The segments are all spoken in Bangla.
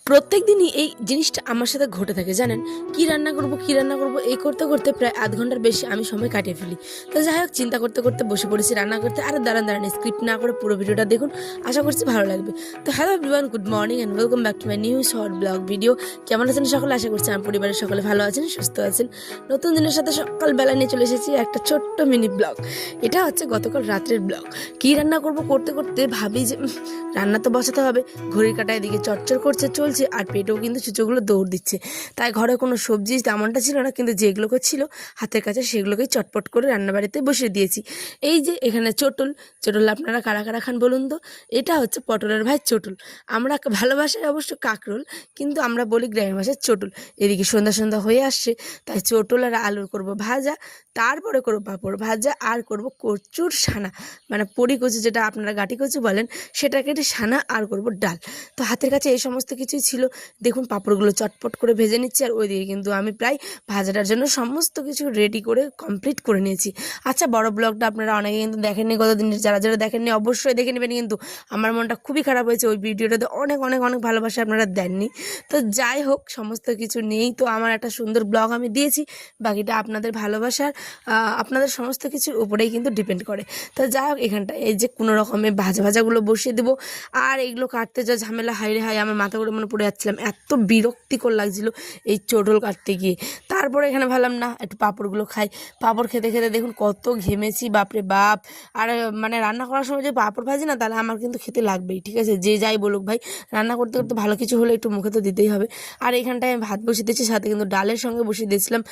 প্রত্যেক দিনই এই জিনিসটা আমার সাথে ঘটে থাকে জানেন। কি রান্না করব এই করতে করতে প্রায় আধ ঘন্টার বেশি আমি সময় কাটিয়ে ফেলি। তো যাই হোক, চিন্তা করতে করতে বসে পড়েছি রান্না করতে। আর দাঁড়ান স্ক্রিপ্ট না করে পুরো ভিডিওটা দেখুন, আশা করছি ভালো লাগবে। তো hello everyone, good morning and welcome back to my new short blog video. কেমন আছেন সকলে? আশা করছি আমার পরিবারের সকলে ভালো আছেন, সুস্থ আছেন। নতুন দিনের সাথে সকালবেলা নিয়ে চলে এসেছি একটা ছোট্ট মিনি ব্লগ। এটা হচ্ছে গতকাল রাত্রের ব্লগ। কি রান্না করব করতে করতে ভাবি যে রান্না তো বসাতে হবে। ঘড়ির কাঁটা এদিকে চটচর করছে চলছে, আর পেটেও কিন্তু চুচোগুলো দৌড় দিচ্ছে। তাই ঘরে কোনো সবজি তেমনটা ছিল না, কিন্তু যেগুলোকে ছিল হাতের কাছে সেগুলোকেই চটপট করে রান্নাবাড়িতে বসিয়ে দিয়েছি। এই যে এখানে চটুল আপনারা কারা কারা খান বলুন তো? এটা হচ্ছে পটলের ভাই চটুল। আমরা ভালোবাসায় অবশ্য কাকরোল, কিন্তু আমরা বলি গ্রামের ভাষায় চটুল। এদিকে সন্ধ্যা সন্ধ্যা হয়ে আসছে, তাই চটুল আর আলুর করব ভাজা, তারপরে করবো পাঁপড় ভাজা, আর করব কচুর সানা, মানে পরি কচু যেটা আপনারা গাটি কচু বলেন, সেটা কেটে সানা, আর করব ডাল। তো হাতের কাছে এই সমস্ত কিছুই ছিল। দেখুন পাঁপড়গুলো চটপট করে ভেজে নিচ্ছি, আর ওইদিকে কিন্তু আমি প্রায় ভাজাটার জন্য সমস্ত কিছু রেডি করে কমপ্লিট করে নিয়েছি। আচ্ছা, বড় ব্লগটা আপনারা অনেকে কিন্তু দেখেননি গত দিনের, যারা যারা দেখেননি অবশ্যই দেখে নেবেন। কিন্তু আমার মনটা খুবই খারাপ হয়েছে, ওই ভিডিওটাতে অনেক অনেক অনেক ভালোবাসা আপনারা দেননি। তো যাই হোক, সমস্ত কিছু নিয়েই তো আমার একটা সুন্দর ব্লগ আমি দিয়েছি। বাকিটা আপনাদের ভালোবাসার, আপনাদের সমস্ত কিছুর উপরেই কিন্তু ডিপেন্ড করে। তো যাই হোক, এখানটা এই যে কোনো রকমের ভাজাগুলো বসিয়ে দেবো। আর এগুলো কাটতে যা ঝামেলা, হাই রে হাই, আমার মাথা করে মনে পড়ে যাচ্ছিলাম, এত বিরক্তিকর লাগছিল এই চটল কাটতে গিয়ে। তারপরে এখানে ভাবলাম না, একটু পাঁপড়গুলো খাই। পাঁপড় খেতে খেতে দেখুন কত ঘেমেছি, বাপরে বাপ। আর মানে রান্না করার সময় যে পাঁপড় ভাজি না, তাহলে আমার কিন্তু খেতে লাগবেই, ঠিক আছে? যে যাই বলুক ভাই, রান্না করতে করতে ভালো কিছু হলে একটু মুখে তো দিতেই হবে। আর এখানটায় আমি ভাত বসিয়ে দিয়েছি, সাথে কিন্তু ডালের সঙ্গে বসিয়ে দিয়েছিলাম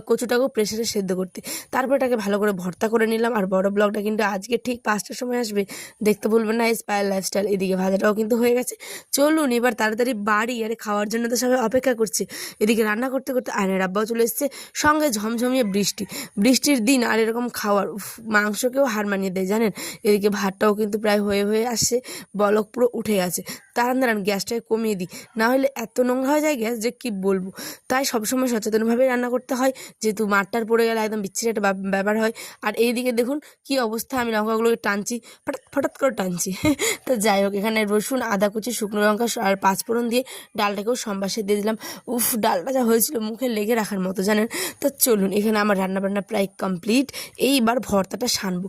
কচুটাকেও প্রেসারে সেদ্ধ করতে। তারপর এটাকে ভালো করে ভর্তা করে নিলাম। আর বড় ব্লগটা কিন্তু আজকে ঠিক 5টার সময় আসবে, দেখতে ভুলবেন না। Spire lifestyle. এদিকে ভাজাটাও কিন্তু হয়ে গেছে। চলুন এবার তাড়াতাড়ি বাড়ি, আরে খাওয়ার জন্য তো সবাই অপেক্ষা করছে। এদিকে রান্না করতে করতে আয়নের আব্বাও চলে এসেছে, সঙ্গে ঝমঝমিয়ে বৃষ্টির দিন আর এরকম খাওয়ার মাংসকেও হার মানিয়ে দেয় জানেন। এদিকে ভাতটাও কিন্তু প্রায় হয়ে হয়ে আসছে, বলক পুরো উঠে গেছে। দাঁড়ান গ্যাসটাকে কমিয়ে দিই, না হলে এত নোংরা হয়ে যায় গ্যাস যে কি বলবো। তাই সবসময় সচেতনভাবে রান্না করতে হয়, যেহেতু মাঠটার পড়ে গেলে একদম বিচ্ছিরি একটা ব্যাপার হয়। আর এইদিকে দেখুন কি অবস্থা, আমি লঙ্কাগুলোকে টানছি, ফটাৎ করে টানছি। তো যাই হোক, এখানে রসুন, আদা কুচি, শুকনো লঙ্কা আর পাঁচফোড়ন দিয়ে ডালটাকেও সম্বাসে দিয়ে দিলাম। উফ, ডালটা যা হয়েছিল মুখে লেগে রাখার মতো জানেন। তো চলুন, এখানে আমার রান্নাবান্না প্রায় কমপ্লিট। এইবার ভর্তাটা সানবো।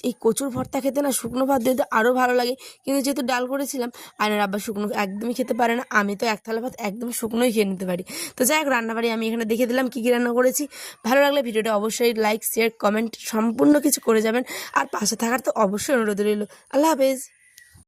এই কচুর ভর্তা খেতে না শুকনো ভাত দিয়ে আরও ভালো লাগে, কিন্তু যেহেতু ডাল করেছিলাম, আয়নার আব্বা শুকনো একদমই খেতে পারে না। আমি তো এক থালা ভাত একদম শুকনোই খেয়ে নিতে পারি। তো যাই হোক, রান্নাবাড়ি আমি এখানে দেখে দিলাম কী কী রান্না করেছি। ভালো লাগলে ভিডিওটা অবশ্যই লাইক, শেয়ার, কমেন্ট সম্পূর্ণ কিছু করে যাবেন। আর পাশে থাকার তো অবশ্যই অনুরোধ রইল। আল্লাহ হাফেজ।